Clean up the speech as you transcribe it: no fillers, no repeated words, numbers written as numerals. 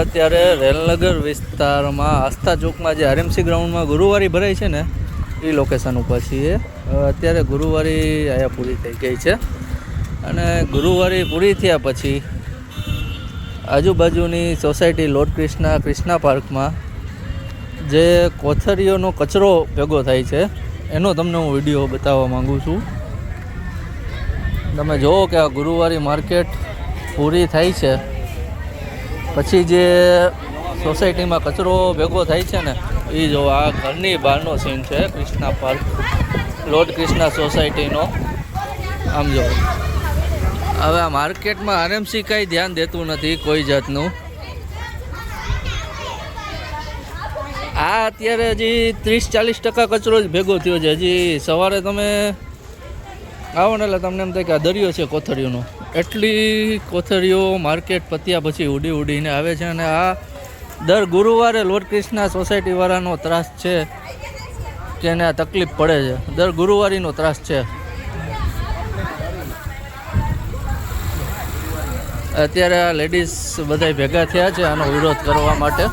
અત્યારે રેલનગર વિસ્તારમાં આસ્થા ચોકમાં જે આરએમસી ગ્રાઉન્ડમાં ગુરુવારી ભરાય છે ને એ લોકેશન ઉપર છીએ. અત્યારે ગુરુવારી અહીંયા પૂરી થઈ ગઈ છે અને ગુરુવારી પૂરી થયા પછી આજુબાજુની સોસાયટી લોર્ડ ક્રિષ્ના પાર્કમાં જે કોથળીઓનો કચરો ભેગો થાય છે એનો તમને હું વિડીયો બતાવવા માગું છું. તમે જુઓ કે આ ગુરુવારી માર્કેટ પૂરી થાય છે પછી જે સોસાયટીમાં કચરો ભેગો થાય છે ને એ જો આ ઘરની બહારનો સીન છે ક્રિષ્ના પાર્ક લોર્ડ ક્રિષ્ના સોસાયટીનો. આમ જો હવે આ માર્કેટમાં આરએમસી કાંઈ ધ્યાન દેતું નથી કોઈ જાતનું. આ અત્યારે હજી 30-40% કચરો જ ભેગો થયો છે. હજી સવારે તમે આવો ને એટલે તમને એમ થાય કે આ દરિયો છે કોથળીઓનો. એટલી કોથળીઓ માર્કેટ પત્યા પછી ઉડીને આવે છે અને આ દર ગુરુવારે લોર્ડ ક્રિષ્ના સોસાયટીવાળાનો ત્રાસ છે કે એને આ તકલીફ પડે છે. દર ગુરુવારીનો ત્રાસ છે. અત્યારે આ લેડીઝ બધા ભેગા થયા છે આનો વિરોધ કરવા માટે.